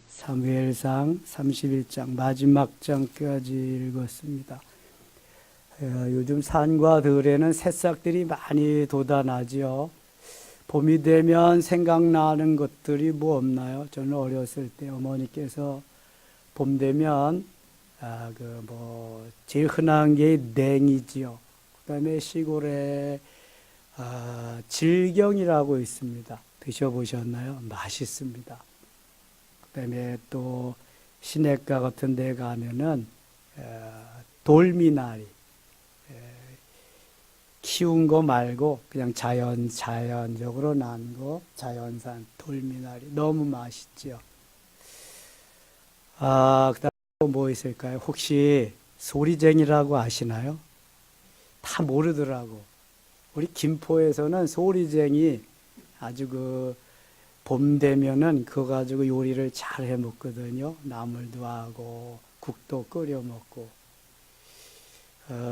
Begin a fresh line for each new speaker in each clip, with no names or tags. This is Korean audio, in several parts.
사무엘상 31장 마지막 장까지 읽었습니다. 요즘 산과 들에는 새싹들이 많이 돋아나지요. 봄이 되면 생각나는 것들이 뭐 없나요? 저는 어렸을 때 어머니께서 봄 되면 제일 흔한 게 냉이지요. 그다음에 시골에 질경이라고 있습니다. 드셔보셨나요? 맛있습니다. 그다음에 또 시냇가 같은 데 가면은 돌미나리 키운 거 말고 그냥 자연적으로 난 거, 자연산 돌미나리 너무 맛있죠. 그다음 뭐 있을까요? 혹시 소리쟁이라고 아시나요? 다 모르더라고. 우리 김포에서는 소리쟁이 아주 봄 되면은 그거 가지고 요리를 잘 해 먹거든요. 나물도 하고 국도 끓여 먹고.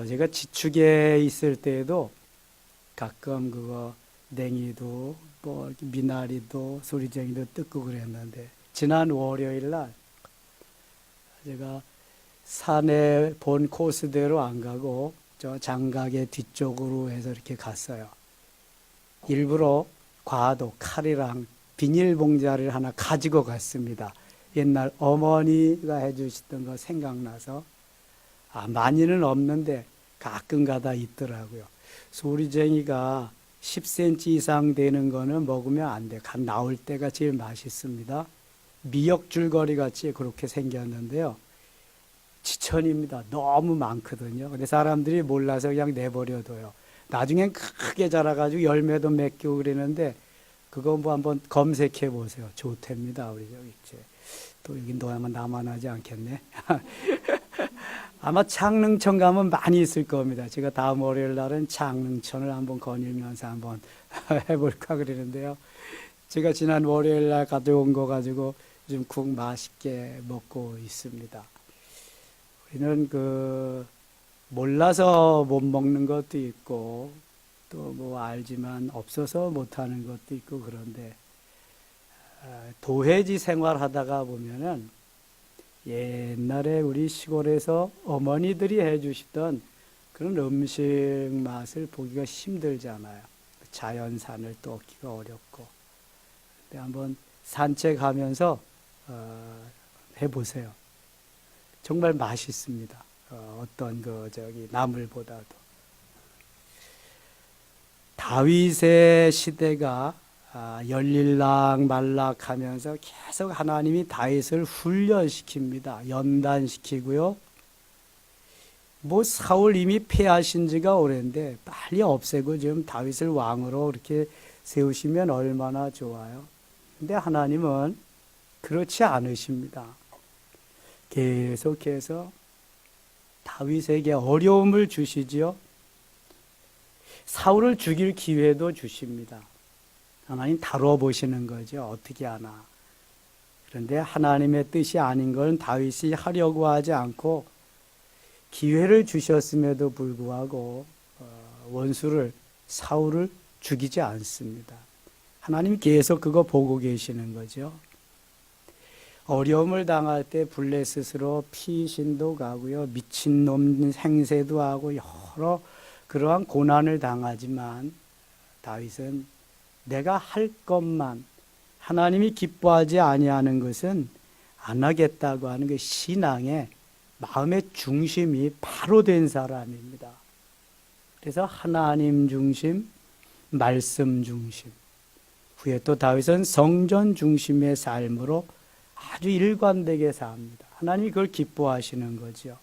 제가 지축에 있을 때에도 가끔 그거 냉이도 뭐 미나리도 소리쟁이도 뜯고 그랬는데 지난 월요일 날 제가 산에 본 코스대로 안 가고 저 장각의 뒤쪽으로 해서 이렇게 갔어요. 일부러 과도 칼이랑 비닐봉지를 하나 가지고 갔습니다. 옛날 어머니가 해주시던 거 생각나서 많이는 없는데 가끔 가다 있더라고요. 소리쟁이가 10cm 이상 되는 거는 먹으면 안 돼. 간 나올 때가 제일 맛있습니다. 미역줄거리 같이 그렇게 생겼는데요. 지천입니다. 너무 많거든요. 근데 사람들이 몰라서 그냥 내버려둬요. 나중엔 크게 자라가지고 열매도 맺고 그러는데 그거 뭐 한번 검색해 보세요. 좋답니다. 우리 또 여기 나만 하지 않겠네. 아마 창릉천 가면 많이 있을 겁니다. 제가 다음 월요일 날은 창릉천을 한번 거닐면서 한번 해볼까 그러는데요. 제가 지난 월요일 날 가져온 거 가지고 요즘 국 맛있게 먹고 있습니다. 우리는 몰라서 못 먹는 것도 있고 또 뭐 알지만 없어서 못하는 것도 있고 그런데 도회지 생활하다가 보면은 옛날에 우리 시골에서 어머니들이 해주시던 그런 음식 맛을 보기가 힘들잖아요. 자연산을 또 얻기가 어렵고. 근데 한번 산책하면서 해보세요. 정말 맛있습니다. 어떤 나물보다도. 다윗의 시대가 열릴락 말락하면서 계속 하나님이 다윗을 훈련시킵니다. 연단시키고요. 사울 이미 패하신 지가 오랜데 빨리 없애고 지금 다윗을 왕으로 이렇게 세우시면 얼마나 좋아요. 근데 하나님은 그렇지 않으십니다. 계속해서 다윗에게 어려움을 주시지요. 사울을 죽일 기회도 주십니다. 하나님 다뤄보시는 거죠. 어떻게 하나. 그런데 하나님의 뜻이 아닌 건 다윗이 하려고 하지 않고 기회를 주셨음에도 불구하고 사울을 죽이지 않습니다. 하나님 계속 그거 보고 계시는 거죠. 어려움을 당할 때 블레셋으로 피신도 가고요. 미친놈 행세도 하고 여러 그러한 고난을 당하지만 다윗은 내가 할 것만 하나님이 기뻐하지 아니하는 것은 안 하겠다고 하는 그 신앙의 마음의 중심이 바로 된 사람입니다. 그래서 하나님 중심, 말씀 중심. 후에 또 다윗은 성전 중심의 삶으로 아주 일관되게 삽니다. 하나님이 그걸 기뻐하시는 거죠.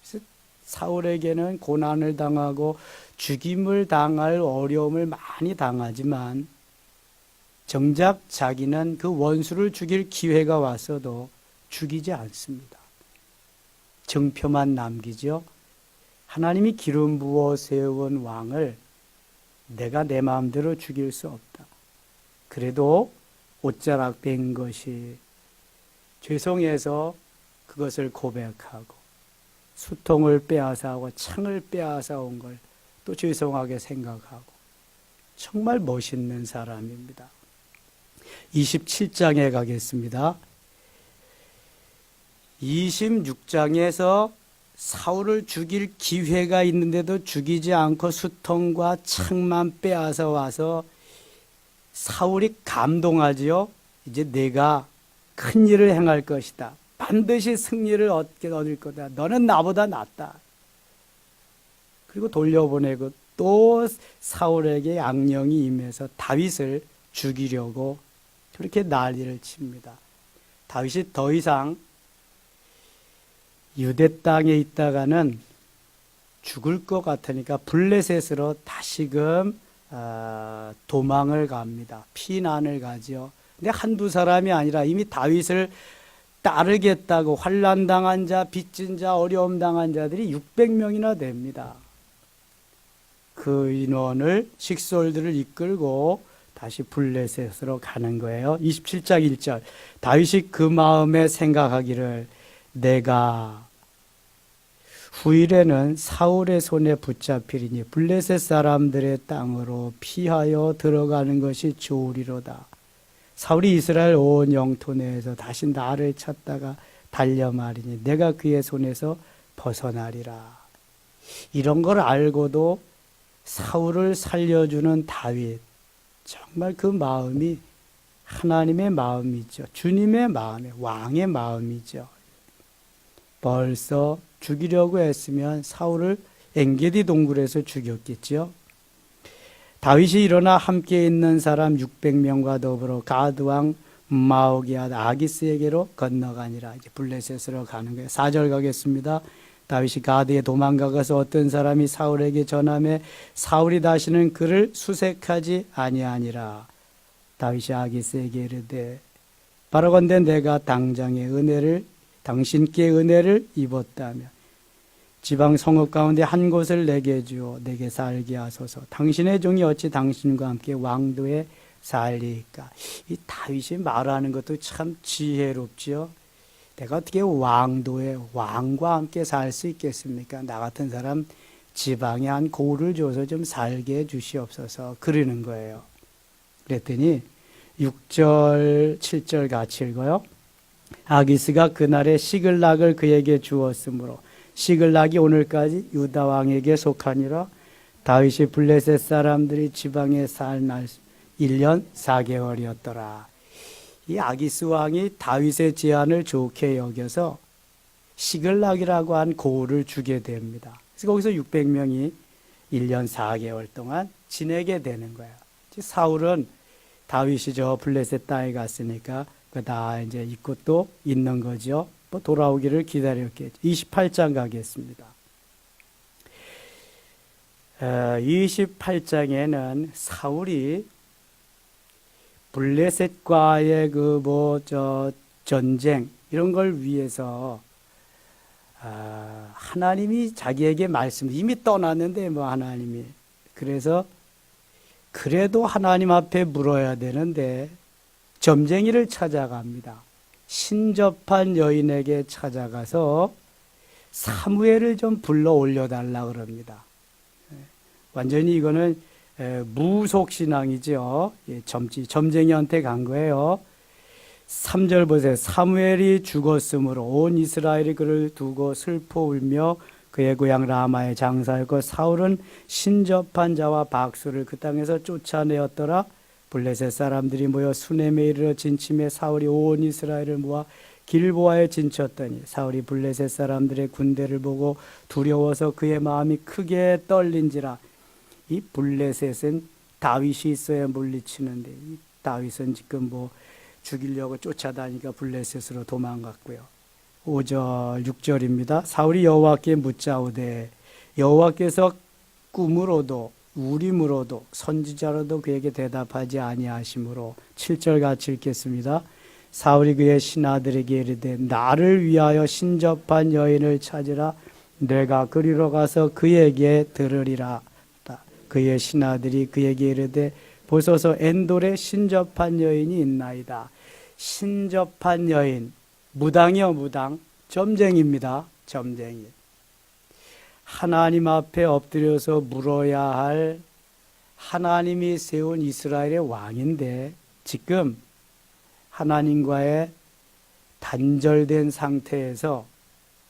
그래서 사울에게는 고난을 당하고 죽임을 당할 어려움을 많이 당하지만 정작 자기는 그 원수를 죽일 기회가 왔어도 죽이지 않습니다. 정표만 남기죠. 하나님이 기름 부어 세운 왕을 내가 내 마음대로 죽일 수 없다. 그래도 옷자락 뺀 것이 죄송해서 그것을 고백하고 수통을 빼앗아오고 창을 빼앗아온 걸 또 죄송하게 생각하고 정말 멋있는 사람입니다. 27장에 가겠습니다. 26장에서 사울을 죽일 기회가 있는데도 죽이지 않고 수통과 창만 빼앗아 와서 사울이 감동하지요. 이제 내가 큰 일을 행할 것이다. 반드시 승리를 얻을 거다. 너는 나보다 낫다. 그리고 돌려보내고 또 사울에게 악령이 임해서 다윗을 죽이려고 그렇게 난리를 칩니다. 다윗이 더 이상 유대 땅에 있다가는 죽을 것 같으니까 블레셋으로 다시금 도망을 갑니다. 피난을 가죠. 근데 한두 사람이 아니라 이미 다윗을 따르겠다고 환난당한 자, 빚진 자, 어려움 당한 자들이 600명이나 됩니다. 그 인원을 식솔들을 이끌고 다시 블레셋으로 가는 거예요. 27장 1절 다윗이 그 마음에 생각하기를 내가 후일에는 사울의 손에 붙잡히리니 블레셋 사람들의 땅으로 피하여 들어가는 것이 좋으리로다. 사울이 이스라엘 온 영토 내에서 다시 나를 찾다가 달려 말이니 내가 그의 손에서 벗어나리라. 이런 걸 알고도 사울을 살려주는 다윗, 정말 그 마음이 하나님의 마음이죠. 주님의 마음이, 왕의 마음이죠. 벌써 죽이려고 했으면 사울을 엔게디 동굴에서 죽였겠죠. 다윗이 일어나 함께 있는 사람 600명과 더불어 가드왕 마옥의 아들 아기스에게로 건너가니라. 이제 블레셋으로 가는 거예요. 4절 가겠습니다. 다윗이 가드에 도망가서 어떤 사람이 사울에게 전함에 사울이 다시는 그를 수색하지 아니하니라. 다윗이 아기스에게 이르되 바라건대 내가 당신께 은혜를 입었다면 지방 성읍 가운데 한 곳을 내게 주어 내게 살게 하소서. 당신의 종이 어찌 당신과 함께 왕도에 살리까. 이 다윗이 말하는 것도 참 지혜롭지요. 내가 어떻게 왕도에 왕과 함께 살 수 있겠습니까? 나 같은 사람 지방에 한 고를 줘서 좀 살게 해 주시옵소서. 그러는 거예요. 그랬더니 6절 7절 같이 읽어요. 아기스가 그날에 시글락을 그에게 주었으므로 시글락이 오늘까지 유다 왕에게 속하니라. 다윗이 블레셋 사람들이 지방에 살 날 1년 4개월이었더라. 이 아기스 왕이 다윗의 제안을 좋게 여겨서 시글락이라고 한 고을을 주게 됩니다. 그래서 거기서 600명이 1년 4개월 동안 지내게 되는 거예요. 사울은 다윗이 저 블레셋 땅에 갔으니까 다 이제 있고 또 있는 거죠. 뭐 돌아오기를 기다렸겠죠. 28장 가겠습니다. 28장에는 사울이 블레셋과의 전쟁 이런 걸 위해서 하나님이 자기에게 이미 떠났는데 하나님이 그래서 그래도 하나님 앞에 물어야 되는데 점쟁이를 찾아갑니다. 신접한 여인에게 찾아가서 사무엘을 좀 불러 올려달라 그럽니다. 완전히 이거는 무속신앙이죠. 점쟁이한테 간 거예요. 3절 보세요. 사무엘이 죽었으므로 온 이스라엘이 그를 두고 슬퍼 울며 그의 고향 라마에 장사하였고 사울은 신접한 자와 박수를 그 땅에서 쫓아내었더라. 블레셋 사람들이 모여 수넴에 이르러 진침해 사울이 온 이스라엘을 모아 길보아에 진쳤더니 사울이 블레셋 사람들의 군대를 보고 두려워서 그의 마음이 크게 떨린지라. 이 블레셋은 다윗이 있어야 물리치는데 이 다윗은 지금 죽이려고 쫓아다니까 블레셋으로 도망갔고요. 5절 6절입니다. 사울이 여호와께 묻자오되 여호와께서 꿈으로도 우림으로도 선지자로도 그에게 대답하지 아니하시므로 7절 같이 읽겠습니다. 사울이 그의 신하들에게 이르되 나를 위하여 신접한 여인을 찾으라. 내가 그리로 가서 그에게 들으리라. 그의 신하들이 그에게 이르되 보소서 엔돌에 신접한 여인이 있나이다. 신접한 여인, 무당이요 무당, 점쟁이입니다. 점쟁이. 하나님 앞에 엎드려서 물어야 할 하나님이 세운 이스라엘의 왕인데 지금 하나님과의 단절된 상태에서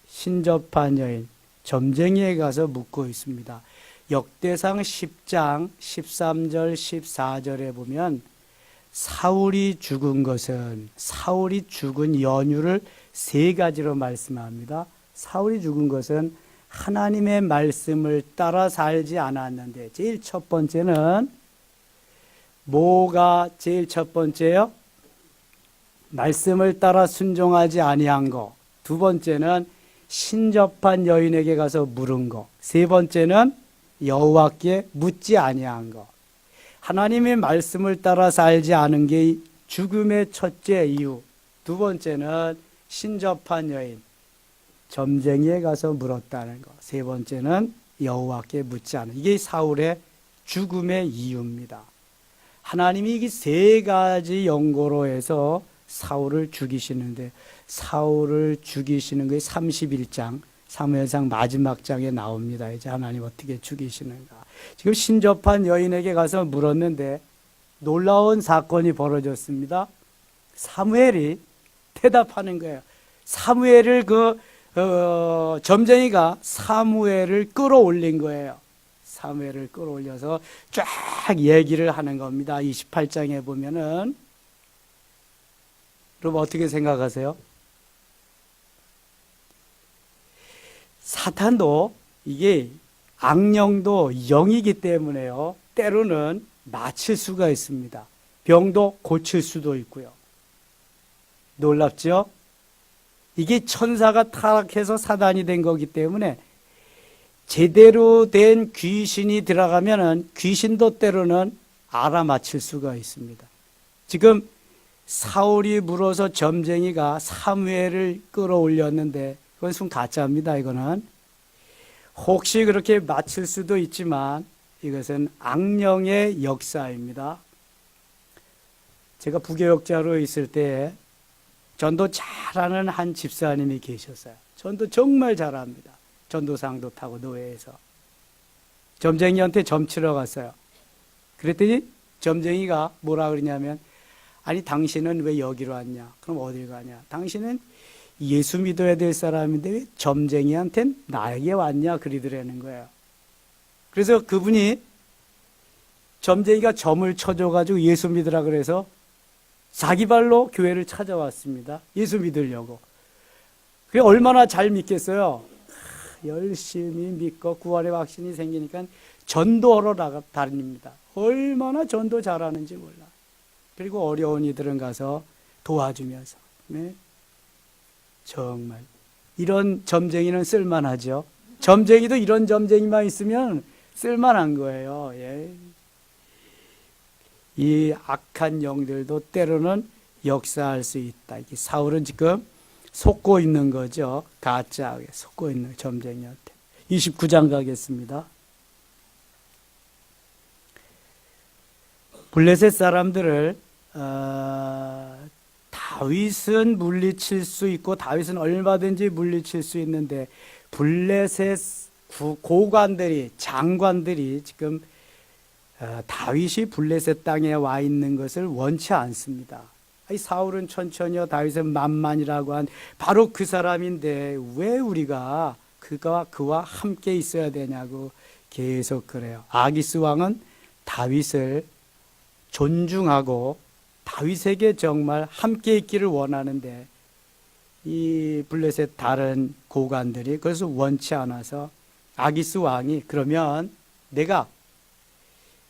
신접한 여인 점쟁이에 가서 묻고 있습니다. 역대상 10장 13절 14절에 보면 사울이 죽은 연유를 세 가지로 말씀합니다. 사울이 죽은 것은 하나님의 말씀을 따라 살지 않았는데, 제일 첫 번째는 뭐가 제일 첫 번째요? 말씀을 따라 순종하지 아니한 거. 두 번째는 신접한 여인에게 가서 물은 거. 세 번째는 여호와께 묻지 아니한 거. 하나님의 말씀을 따라 살지 않은 게 죽음의 첫째 이유. 두 번째는 신접한 여인, 점쟁이에 가서 물었다는 것. 세 번째는 여호와께 묻지 않은, 이게 사울의 죽음의 이유입니다. 하나님이 이 세 가지 연고로 해서 사울을 죽이시는데, 사울을 죽이시는 게 31장 사무엘상 마지막 장에 나옵니다. 이제 하나님 어떻게 죽이시는가. 지금 신접한 여인에게 가서 물었는데 놀라운 사건이 벌어졌습니다. 사무엘이 대답하는 거예요. 사무엘을 점쟁이가 사무엘을 끌어올린 거예요. 사무엘을 끌어올려서 쫙 얘기를 하는 겁니다. 28장에 보면은. 여러분 어떻게 생각하세요? 사탄도, 이게 악령도 영이기 때문에요, 때로는 맞힐 수가 있습니다. 병도 고칠 수도 있고요. 놀랍죠? 이게 천사가 타락해서 사단이 된 거기 때문에 제대로 된 귀신이 들어가면은 귀신도 때로는 알아맞힐 수가 있습니다. 지금 사울이 물어서 점쟁이가 사무엘을 끌어올렸는데 그건 순 가짜입니다. 이거는 혹시 그렇게 맞힐 수도 있지만 이것은 악령의 역사입니다. 제가 부교역자로 있을 때 전도 잘하는 한 집사님이 계셨어요. 전도 정말 잘합니다. 전도상도 타고 노예에서. 점쟁이한테 점치러 갔어요. 그랬더니 점쟁이가 뭐라 그러냐면, 아니 당신은 왜 여기로 왔냐? 그럼 어딜 가냐? 당신은 예수 믿어야 될 사람인데 왜 점쟁이한텐 나에게 왔냐? 그러더라는 거예요. 그래서 그분이, 점쟁이가 점을 쳐줘가지고 예수 믿으라 그래서 자기 발로 교회를 찾아왔습니다. 예수 믿으려고. 그게 얼마나 잘 믿겠어요? 열심히 믿고 구원의 확신이 생기니까 전도하러 다닙니다. 얼마나 전도 잘하는지 몰라. 그리고 어려운 이들은 가서 도와주면서. 네? 정말 이런 점쟁이는 쓸만하죠. 점쟁이도 이런 점쟁이만 있으면 쓸만한 거예요. 예. 이 악한 영들도 때로는 역사할 수 있다. 이게 사울은 지금 속고 있는 거죠. 가짜하게 속고 있는 점쟁이한테. 29장 가겠습니다. 블레셋 사람들을 다윗은 물리칠 수 있고 다윗은 얼마든지 물리칠 수 있는데 블레셋 고관들이, 장관들이 지금 다윗이 블레셋 땅에 와 있는 것을 원치 않습니다. 사울은 천천히요, 다윗은 만만이라고 한 바로 그 사람인데 왜 우리가 그와 함께 있어야 되냐고 계속 그래요. 아기스 왕은 다윗을 존중하고 다윗에게 정말 함께 있기를 원하는데 이 블레셋 다른 고관들이 그래서 원치 않아서 아기스 왕이, 그러면 내가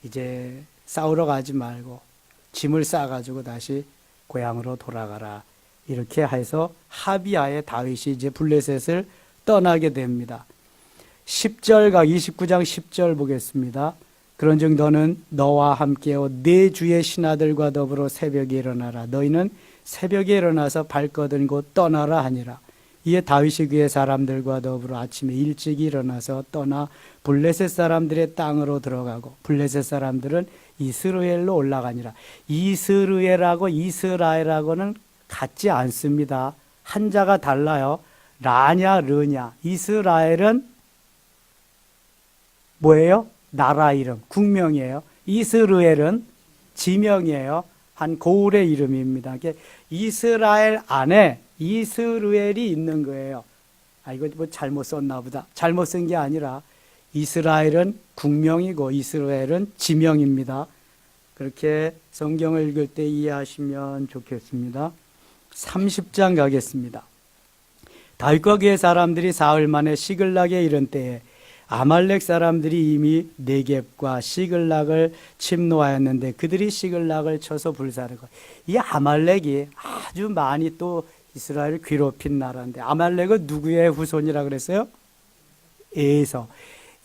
이제 싸우러 가지 말고 짐을 싸가지고 다시 고향으로 돌아가라, 이렇게 해서 합의하에 다윗이 이제 블레셋을 떠나게 됩니다. 29장 10절 보겠습니다. 그런즉 너는 너와 함께요 네 주의 신하들과 더불어 새벽에 일어나라. 너희는 새벽에 일어나서 발거든 곧 떠나라 하니라. 이에 다윗이 그의 사람들과 더불어 아침에 일찍 일어나서 떠나 블레셋 사람들의 땅으로 들어가고 블레셋 사람들은 이스라엘로 올라가니라. 이스라엘하고 이스라엘하고는 같지 않습니다. 한자가 달라요. 라냐 르냐. 이스라엘은 뭐예요? 나라 이름, 국명이에요. 이스라엘은 지명이에요. 한 고을의 이름입니다. 이스라엘 안에 이스라엘이 있는 거예요. 아, 이거 뭐 잘못 썼나 보다. 잘못 쓴 게 아니라 이스라엘은 국명이고 이스라엘은 지명입니다. 그렇게 성경을 읽을 때 이해하시면 좋겠습니다. 30장 가겠습니다. 다윗과 그의 사람들이 사흘 만에 시글락에 이른 때에 아말렉 사람들이 이미 네겝과 시글락을 침노하였는데 그들이 시글락을 쳐서 불사르고, 이 아말렉이 아주 많이 또 이스라엘을 괴롭힌 나라인데, 아말렉은 누구의 후손이라 그랬어요? 에서.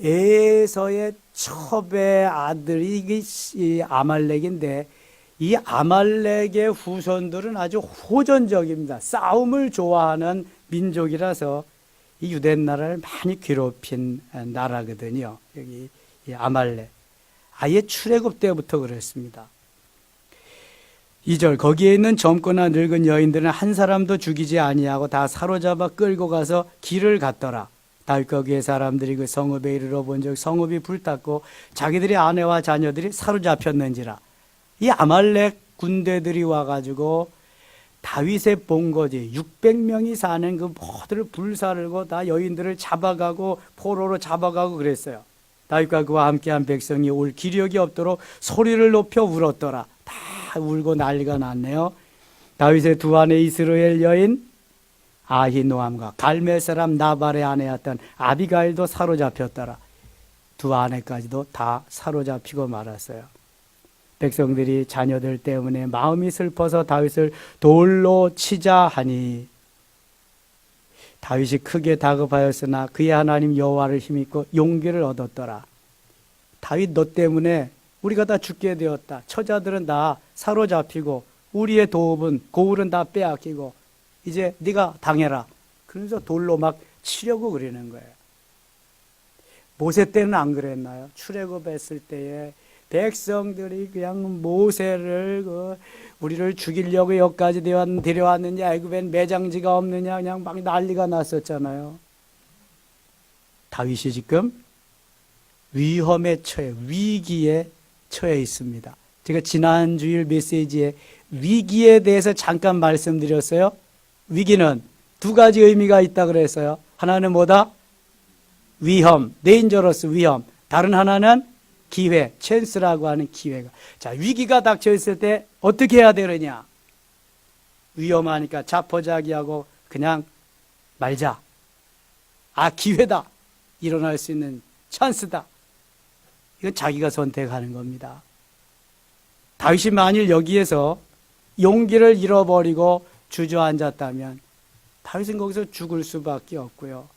에서의 첩의 아들이 이 아말렉인데, 이 아말렉의 후손들은 아주 호전적입니다. 싸움을 좋아하는 민족이라서 이 유대 나라를 많이 괴롭힌 나라거든요. 여기 이 아말렉. 아예 출애굽 때부터 그랬습니다. 2절, 거기에 있는 젊거나 늙은 여인들은 한 사람도 죽이지 아니하고 다 사로잡아 끌고 가서 길을 갔더라. 다윗과 그의 사람들이 그 성읍에 이르러 본즉 성읍이 불탔고 자기들의 아내와 자녀들이 사로잡혔는지라. 이 아말렉 군대들이 와가지고 다윗의 본거지 600명이 사는 그 모두를 불사르고 다 여인들을 잡아가고 포로로 잡아가고 그랬어요. 다윗과 그와 함께한 백성이 올 기력이 없도록 소리를 높여 울었더라. 다 울고 난리가 났네요. 다윗의 두 아내 이스라엘 여인 아히노함과 갈멜 사람 나발의 아내였던 아비가일도 사로잡혔더라. 두 아내까지도 다 사로잡히고 말았어요. 백성들이 자녀들 때문에 마음이 슬퍼서 다윗을 돌로 치자 하니 다윗이 크게 다급하였으나 그의 하나님 여호와를 힘입고 용기를 얻었더라. 다윗, 너 때문에 우리가 다 죽게 되었다. 처자들은 다 사로잡히고 우리의 도읍은 고을은 다 빼앗기고 이제 네가 당해라. 그러면서 돌로 막 치려고 그러는 거예요. 모세 때는 안 그랬나요? 출애굽했을 때에 백성들이 그냥 모세를 우리를 죽이려고 여기까지 데려왔느냐, 애굽엔 매장지가 없느냐, 그냥 막 난리가 났었잖아요. 다윗이 지금 위험에 처해, 위기에 처해 있습니다. 제가 지난 주일 메시지에 위기에 대해서 잠깐 말씀드렸어요. 위기는 두 가지 의미가 있다 그랬어요. 하나는 뭐다? 위험, 데인저러스, 위험. 다른 하나는 기회, 찬스라고 하는 기회가. 자, 위기가 닥쳐 있을 때 어떻게 해야 되느냐? 위험하니까 자포자기하고 그냥 말자. 아, 기회다. 일어날 수 있는 찬스다. 이건 자기가 선택하는 겁니다. 다윗이 만일 여기에서 용기를 잃어버리고 주저앉았다면 다윗은 거기서 죽을 수밖에 없고요.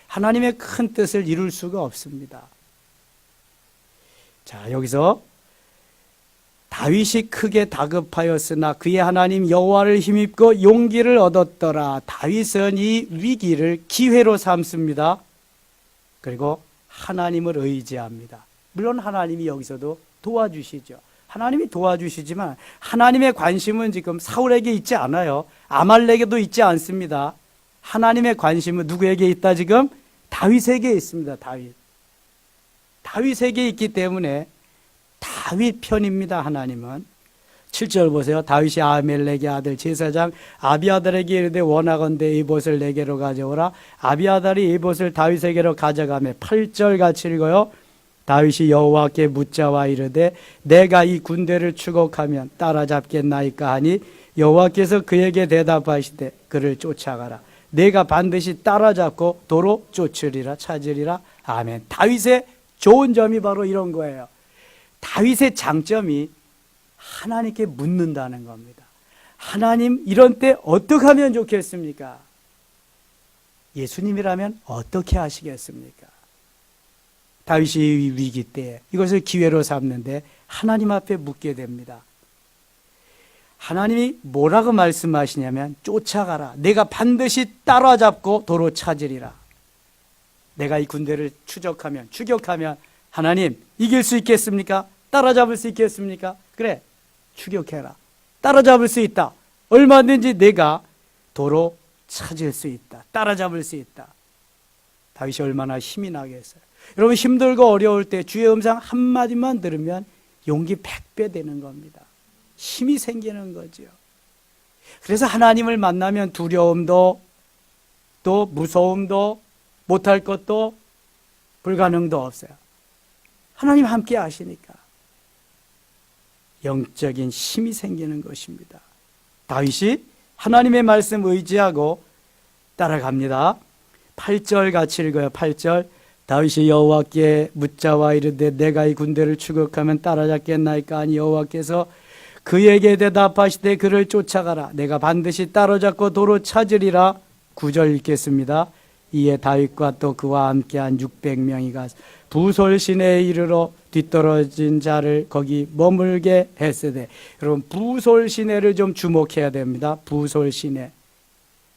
하나님의 큰 뜻을 이룰 수가 없습니다. 자, 여기서 다윗이 크게 다급하였으나 그의 하나님 여호와를 힘입고 용기를 얻었더라. 다윗은 이 위기를 기회로 삼습니다. 그리고 하나님을 의지합니다. 물론 하나님이 여기서도 도와주시죠. 하나님이 도와주시지만 하나님의 관심은 지금 사울에게 있지 않아요. 아말렉에도 있지 않습니다. 하나님의 관심은 누구에게 있다 지금? 다윗에게 있습니다. 다윗에게 있기 때문에 다윗 편입니다. 하나님은. 7절 보세요. 다윗이 아멜렉의 아들 제사장 아비아달에게 이르되 원하건대 이 벗을 내게로 가져오라. 아비아달이 이 벗을 다윗에게로 가져가매 8절 같이 읽어요. 다윗이 여호와께 묻자와 이르되 내가 이 군대를 추격하면 따라잡겠나이까 하니 여호와께서 그에게 대답하시되 그를 쫓아가라. 내가 반드시 따라잡고 도로 쫓으리라 찾으리라. 아멘. 다윗의 좋은 점이 바로 이런 거예요. 다윗의 장점이 하나님께 묻는다는 겁니다. 하나님, 이런 때 어떻게 하면 좋겠습니까? 예수님이라면 어떻게 하시겠습니까? 다윗이 위기 때 이것을 기회로 삼는데 하나님 앞에 묻게 됩니다. 하나님이 뭐라고 말씀하시냐면 쫓아가라. 내가 반드시 따라잡고 도로 찾으리라. 내가 이 군대를 추격하면 하나님 이길 수 있겠습니까? 따라잡을 수 있겠습니까? 그래, 추격해라. 따라잡을 수 있다. 얼마든지 내가 도로 찾을 수 있다. 따라잡을 수 있다. 다윗이 얼마나 힘이 나겠어요. 여러분, 힘들고 어려울 때 주의 음성 한마디만 들으면 용기 100배 되는 겁니다. 힘이 생기는 거죠. 그래서 하나님을 만나면 두려움도 또 무서움도 못할 것도 불가능도 없어요. 하나님 함께 하시니까 영적인 힘이 생기는 것입니다. 다윗이 하나님의 말씀 의지하고 따라갑니다. 8절 같이 읽어요. 8절. 다윗이 여호와께 묻자와 이르되 내가 이 군대를 추격하면 따라잡겠나이까 하니 여호와께서 그에게 대답하시되 그를 쫓아가라. 내가 반드시 따라잡고 도로 찾으리라. 9절 읽겠습니다. 이에 다윗과 또 그와 함께한 600명이 가서 부솔 시내에 이르러 뒤떨어진 자를 거기 머물게 했으되, 여러분 부솔 시내를 좀 주목해야 됩니다. 부솔 시내,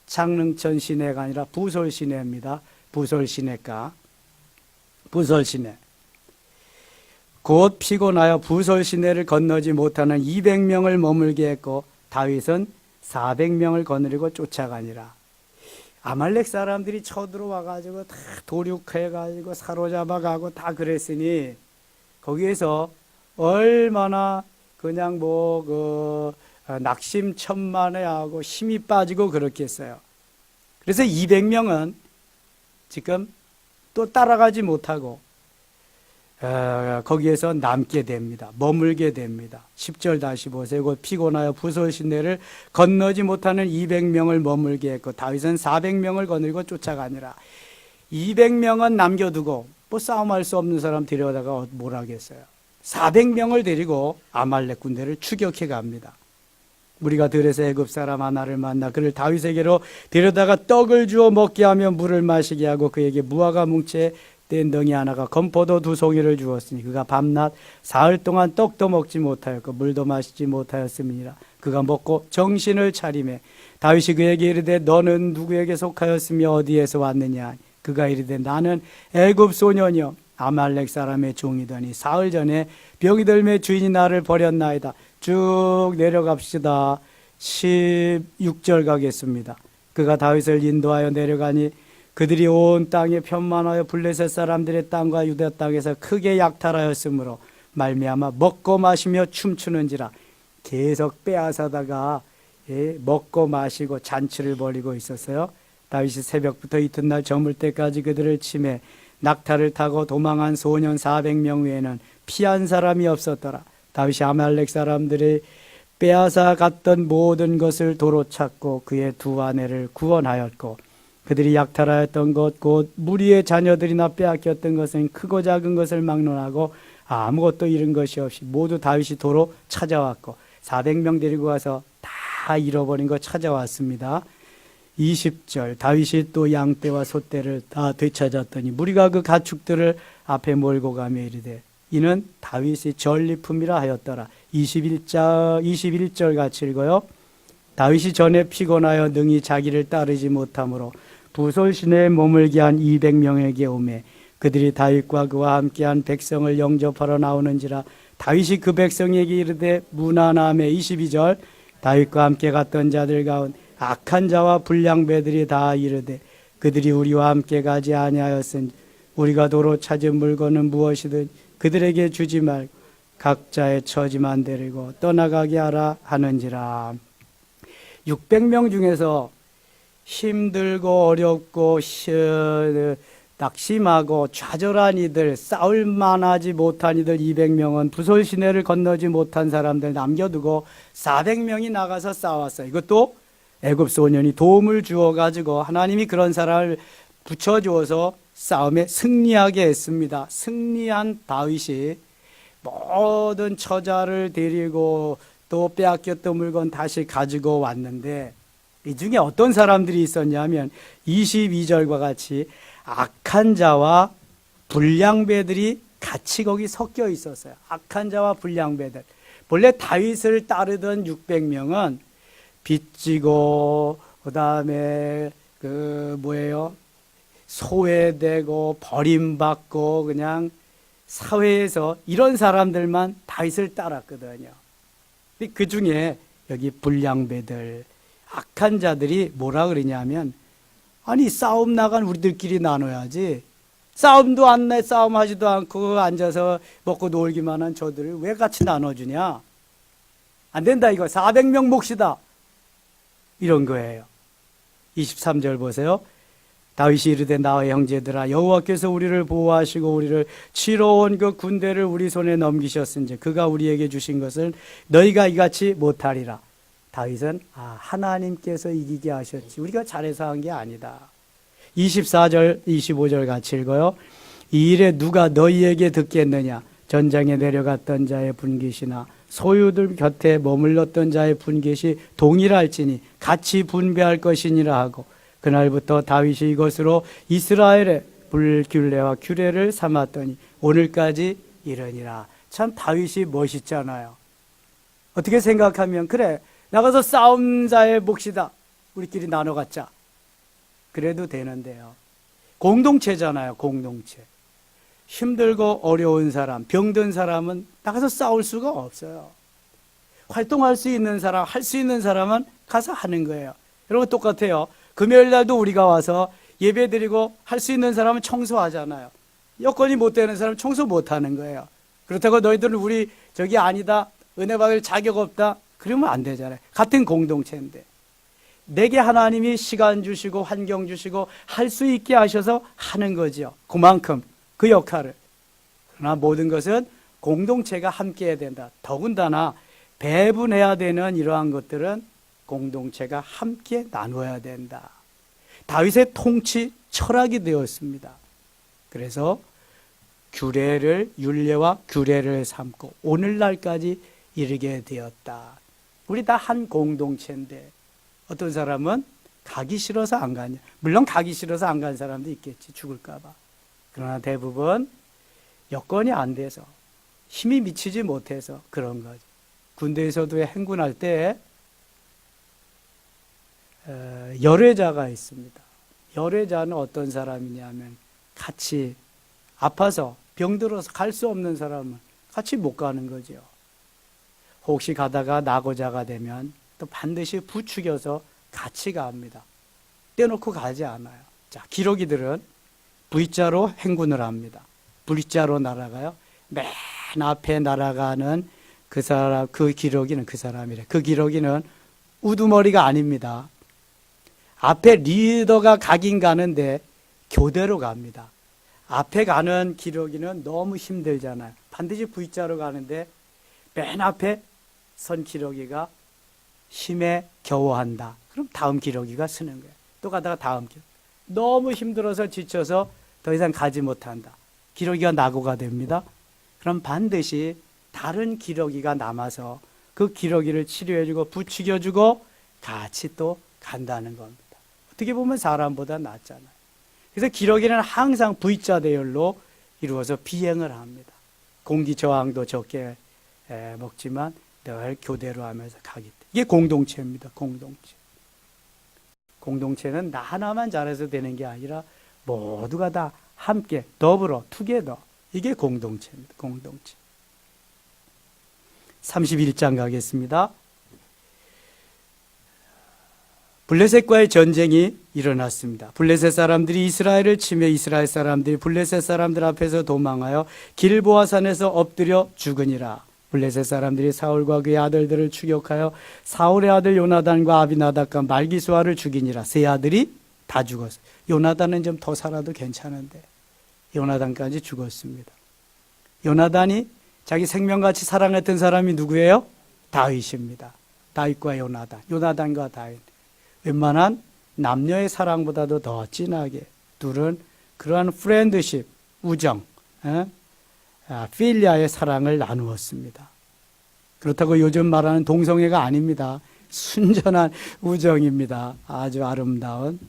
창릉천 시내가 아니라 부솔 시내입니다. 부솔 시내가 부솔 시내. 곧 피곤하여 부솔 시내를 건너지 못하는 200명을 머물게 했고 다윗은 400명을 거느리고 쫓아가니라. 아말렉 사람들이 쳐들어와가지고 다 도륙해가지고 사로잡아가고 다 그랬으니 거기에서 얼마나 그냥 낙심천만해하고 힘이 빠지고 그렇겠어요. 그래서 200명은 지금 또 따라가지 못하고 거기에서 남게 됩니다. 머물게 됩니다. 10절 다시 보세요. 곧 피곤하여 부솔 시내를 건너지 못하는 200명을 머물게 했고 다윗은 400명을 거느리고 쫓아가니라. 200명은 남겨두고 뭐 싸움할 수 없는 사람 데려다가 뭘 하겠어요. 400명을 데리고 아말렉 군대를 추격해 갑니다. 우리가 들에서 애굽 사람 하나를 만나 그를 다윗에게로 데려다가 떡을 주어 먹게 하며 물을 마시게 하고 그에게 무화과 뭉치에 뗀 덩이 하나가 건포도 2송이를 주었으니 그가 밤낮 사흘 동안 떡도 먹지 못하였고 물도 마시지 못하였음이니라. 그가 먹고 정신을 차리매 다윗이 그에게 이르되 너는 누구에게 속하였으며 어디에서 왔느냐. 그가 이르되 나는 애굽 소년이요 아말렉 사람의 종이더니 사흘 전에 병이 들매 주인이 나를 버렸나이다. 쭉 내려갑시다. 16절 가겠습니다. 그가 다윗을 인도하여 내려가니 그들이 온 땅에 편만하여 블레셋 사람들의 땅과 유다 땅에서 크게 약탈하였으므로 말미암아 먹고 마시며 춤추는지라. 계속 빼앗아다가 먹고 마시고 잔치를 벌이고 있었어요. 다윗이 새벽부터 이튿날 저물 때까지 그들을 치매 낙타를 타고 도망한 소년 400명 외에는 피한 사람이 없었더라. 다윗이 아말렉 사람들이 빼앗아 갔던 모든 것을 도로 찾고 그의 두 아내를 구원하였고 그들이 약탈하였던 것 곧 무리의 자녀들이나 빼앗겼던 것은 크고 작은 것을 막론하고 아무것도 잃은 것이 없이 모두 다윗이 도로 찾아왔고 400명 데리고 와서 다 잃어버린 거 찾아왔습니다. 20절 다윗이 또 양떼와 소떼를 다 되찾았더니 무리가 그 가축들을 앞에 몰고 가며 이르되 이는 다윗의 전리품이라 하였더라. 21절 같이 읽어요. 다윗이 전에 피곤하여 능히 자기를 따르지 못하므로 부솔 시내에 머물게 한 200명에게 오매 그들이 다윗과 그와 함께한 백성을 영접하러 나오는지라. 다윗이 그 백성에게 이르되 무난함에 22절 다윗과 함께 갔던 자들 가운데 악한 자와 불량배들이 다 이르되 그들이 우리와 함께 가지 아니하였으니 우리가 도로 찾은 물건은 무엇이든 그들에게 주지 말고 각자의 처지만 데리고 떠나가게 하라 하는지라. 600명 중에서 힘들고 어렵고 낙심하고 좌절한 이들, 싸울 만하지 못한 이들 200명은 부솔 시내를 건너지 못한 사람들 남겨두고 400명이 나가서 싸웠어요. 이것도 애굽 소년이 도움을 주어가지고 하나님이 그런 사람을 붙여주어서 싸움에 승리하게 했습니다. 승리한 다윗이 모든 처자를 데리고 또 빼앗겼던 물건 다시 가지고 왔는데 이 중에 어떤 사람들이 있었냐면 22절과 같이 악한 자와 불량배들이 같이 거기 섞여 있었어요. 악한 자와 불량배들. 본래 다윗을 따르던 600명은 빚지고 그다음에 소외되고 버림받고 그냥 사회에서 이런 사람들만 다윗을 따랐거든요. 그 중에 여기 불량배들, 악한 자들이 뭐라 그러냐면 아니 싸움 나간 우리들끼리 나눠야지. 싸움도 안 내, 싸움하지도 않고 앉아서 먹고 놀기만 한 저들을 왜 같이 나눠주냐. 안 된다 이거. 400명 몫이다. 이런 거예요. 23절 보세요. 다윗이 이르되 나의 형제들아 여호와께서 우리를 보호하시고 우리를 치러 온 그 군대를 우리 손에 넘기셨은지 그가 우리에게 주신 것을 너희가 이같이 못하리라. 다윗은 하나님께서 이기게 하셨지 우리가 잘해서 한 게 아니다. 24절 25절 같이 읽어요. 이 일에 누가 너희에게 듣겠느냐. 전장에 내려갔던 자의 분깃이나 소유들 곁에 머물렀던 자의 분깃이 동일할지니 같이 분배할 것이니라 하고 그날부터 다윗이 이것으로 이스라엘의 불균례와 규례를 삼았더니 오늘까지 이르니라. 참 다윗이 멋있잖아요. 어떻게 생각하면 그래 나가서 싸움 자의 몫이다. 우리끼리 나눠 갖자. 그래도 되는데요. 공동체잖아요. 공동체. 힘들고 어려운 사람, 병든 사람은 나가서 싸울 수가 없어요. 활동할 수 있는 사람, 할 수 있는 사람은 가서 하는 거예요. 여러분 똑같아요. 금요일 날도 우리가 와서 예배 드리고 할 수 있는 사람은 청소하잖아요. 여건이 못 되는 사람은 청소 못 하는 거예요. 그렇다고 너희들은 우리 저기 아니다, 은혜 받을 자격 없다, 그러면 안 되잖아요. 같은 공동체인데. 내게 하나님이 시간 주시고 환경 주시고 할 수 있게 하셔서 하는 거죠. 그만큼 그 역할을. 그러나 모든 것은 공동체가 함께 해야 된다. 더군다나 배분해야 되는 이러한 것들은 공동체가 함께 나눠야 된다. 다윗의 통치 철학이 되었습니다. 그래서 율례와 규례를 삼고 오늘날까지 이르게 되었다. 우리 다 한 공동체인데 어떤 사람은 가기 싫어서 안 가냐. 물론 가기 싫어서 안 간 사람도 있겠지. 죽을까 봐. 그러나 대부분 여건이 안 돼서 힘이 미치지 못해서 그런 거죠. 군대에서도 행군할 때 열애자가 있습니다. 열애자는 어떤 사람이냐면 같이 아파서 병들어서 갈 수 없는 사람은 같이 못 가는 거죠. 혹시 가다가 낙오자가 되면 또 반드시 부추겨서 같이 갑니다. 떼놓고 가지 않아요. 자, 기러기들은 V자로 행군을 합니다. V자로 날아가요. 맨 앞에 날아가는 그 사람, 그 기러기는 그 사람이래. 그 기러기는 우두머리가 아닙니다. 앞에 리더가 가긴 가는데 교대로 갑니다. 앞에 가는 기러기는 너무 힘들잖아요. 반드시 V자로 가는데 맨 앞에 선 기러기가 힘에 겨워한다. 그럼 다음 기러기가 쓰는 거예요. 또 가다가 다음 기러기. 너무 힘들어서 지쳐서 더 이상 가지 못한다. 기러기가 낙오가 됩니다. 그럼 반드시 다른 기러기가 남아서 그 기러기를 치료해주고 부추겨주고 같이 또 간다는 겁니다. 어떻게 보면 사람보다 낫잖아요. 그래서 기러기는 항상 V자 대열로 이루어서 비행을 합니다. 공기 저항도 적게 먹지만 늘 교대로 하면서 가기 때문에. 이게 공동체입니다. 공동체. 공동체는 나 하나만 잘해서 되는 게 아니라 모두가 다 함께 더불어 투게더. 이게 공동체입니다. 공동체. 31장 가겠습니다. 블레셋과의 전쟁이 일어났습니다. 블레셋 사람들이 이스라엘을 치며 이스라엘 사람들이 블레셋 사람들 앞에서 도망하여 길보아 산에서 엎드려 죽으니라. 블레셋 사람들이 사울과 그의 아들들을 추격하여 사울의 아들 요나단과 아비나답과 말기수아를 죽이니라. 세 아들이 다 죽었어요. 요나단은 좀 더 살아도 괜찮은데 요나단까지 죽었습니다. 요나단이 자기 생명같이 사랑했던 사람이 누구예요? 다윗입니다. 다윗과 요나단, 요나단과 다윗. 웬만한 남녀의 사랑보다도 더 진하게 둘은 그러한 프렌드십, 우정, 필리아의 사랑을 나누었습니다. 그렇다고 요즘 말하는 동성애가 아닙니다. 순전한 우정입니다. 아주 아름다운.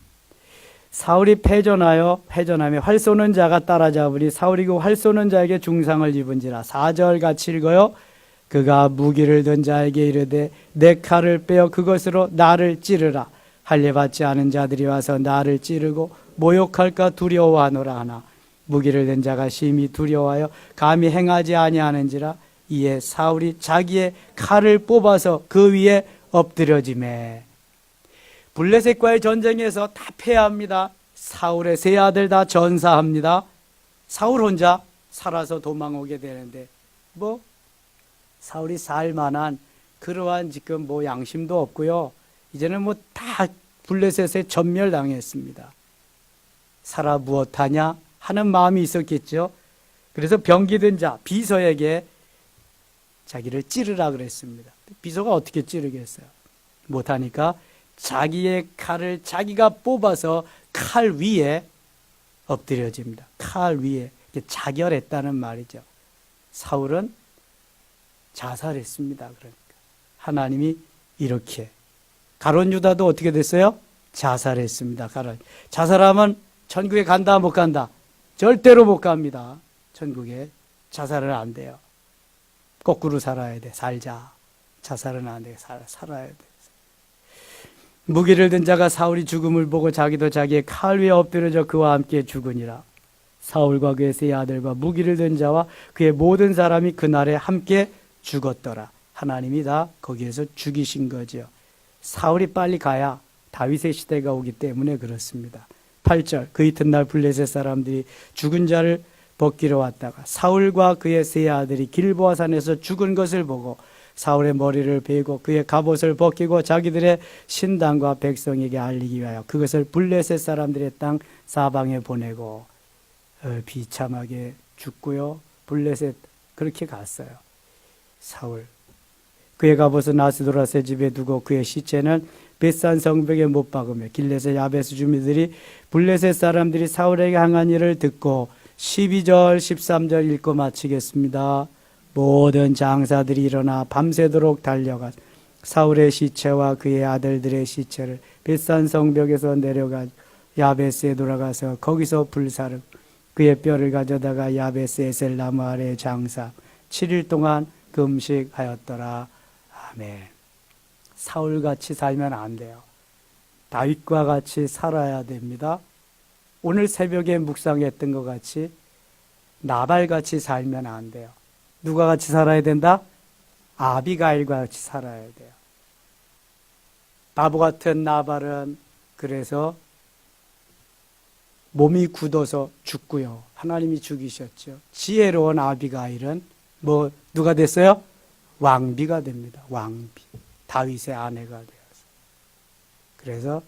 사울이 패전하며 활 쏘는 자가 따라잡으니 사울이 그 활 쏘는 자에게 중상을 입은지라. 4절 같이 읽어요. 그가 무기를 든 자에게 이르되 내 칼을 빼어 그것으로 나를 찌르라. 할례받지 않은 자들이 와서 나를 찌르고 모욕할까 두려워하노라 하나 무기를 든 자가 심히 두려워하여 감히 행하지 아니하는지라. 이에 사울이 자기의 칼을 뽑아서 그 위에 엎드려지매. 블레셋과의 전쟁에서 다 패합니다. 사울의 세 아들 다 전사합니다. 사울 혼자 살아서 도망오게 되는데 사울이 살 만한 그러한 지금 양심도 없고요. 이제는 뭐 다 블레셋에 전멸당했습니다. 살아 무엇하냐 하는 마음이 있었겠죠. 그래서 병기든 자 비서에게 자기를 찌르라 그랬습니다. 비서가 어떻게 찌르겠어요? 못하니까 자기의 칼을 자기가 뽑아서 칼 위에 엎드려집니다. 칼 위에 자결했다는 말이죠. 사울은 자살했습니다. 그러니까 하나님이 이렇게 가룟 유다도 어떻게 됐어요? 자살했습니다. 자살하면 천국에 간다 못 간다? 절대로 못 갑니다. 천국에 자살은 안 돼요. 거꾸로 살아야 돼. 살자. 자살은 안 돼. 살아야 돼. 무기를 든 자가 사울이 죽음을 보고 자기도 자기의 칼 위에 엎드려져 그와 함께 죽으니라. 사울과 그의 세 아들과 무기를 든 자와 그의 모든 사람이 그날에 함께 죽었더라. 하나님이 다 거기에서 죽이신 거지요. 사울이 빨리 가야 다윗의 시대가 오기 때문에 그렇습니다. 8절 그 이튿날 블레셋 사람들이 죽은 자를 벗기러 왔다가 사울과 그의 세 아들이 길보아 산에서 죽은 것을 보고 사울의 머리를 베고 그의 갑옷을 벗기고 자기들의 신당과 백성에게 알리기 위하여 그것을 블레셋 사람들의 땅 사방에 보내고 비참하게 죽고요. 블레셋 그렇게 갔어요. 사울 그의 갑옷은 아스도라세 집에 두고 그의 시체는 벳산 성벽에 못 박으며 길레셋 야베스 주민들이 블레셋 사람들이 사울에게 향한 일을 듣고 12절 13절 읽고 마치겠습니다. 모든 장사들이 일어나 밤새도록 달려가 사울의 시체와 그의 아들들의 시체를 벳산 성벽에서 내려가 야베스에 돌아가서 거기서 불사르 그의 뼈를 가져다가 야베스 에셀 나무 아래 장사 7일 동안 금식하였더라. 아멘. 사울같이 살면 안 돼요. 다윗과 같이 살아야 됩니다. 오늘 새벽에 묵상했던 것 같이 나발같이 살면 안 돼요. 누가 같이 살아야 된다? 아비가일과 같이 살아야 돼요. 바보 같은 나발은 그래서 몸이 굳어서 죽고요. 하나님이 죽이셨죠. 지혜로운 아비가일은 누가 됐어요? 왕비가 됩니다. 왕비. 다윗의 아내가 되어서. 그래서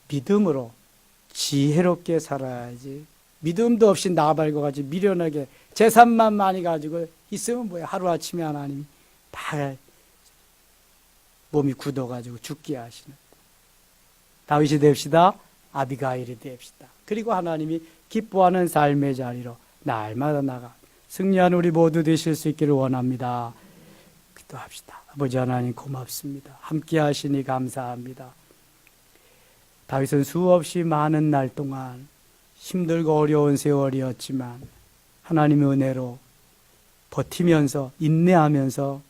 믿음으로 지혜롭게 살아야지. 믿음도 없이 나발과 같이 미련하게 재산만 많이 가지고 있으면 뭐야. 하루아침에 하나님이 다 몸이 굳어가지고 죽게 하시는. 다윗이 됩시다. 아비가일이 됩시다. 그리고 하나님이 기뻐하는 삶의 자리로 날마다 나가 승리하는 우리 모두 되실 수 있기를 원합니다. 기도합시다. 아버지 하나님 고맙습니다. 함께 하시니 감사합니다. 다윗은 수없이 많은 날 동안 힘들고 어려운 세월이었지만 하나님의 은혜로 버티면서 인내하면서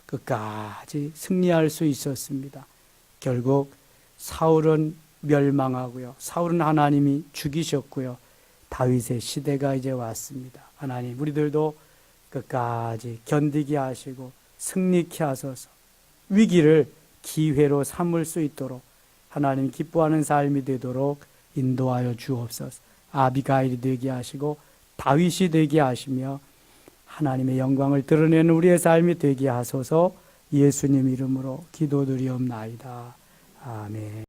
끝까지 승리할 수 있었습니다. 결국 사울은 멸망하고요. 사울은 하나님이 죽이셨고요. 다윗의 시대가 이제 왔습니다. 하나님 우리들도 끝까지 견디게 하시고 승리케 하소서. 위기를 기회로 삼을 수 있도록 하나님 기뻐하는 삶이 되도록 인도하여 주옵소서. 아비가일이 되게 하시고 다윗이 되게 하시며 하나님의 영광을 드러내는 우리의 삶이 되게 하소서. 예수님 이름으로 기도드리옵나이다. 아멘.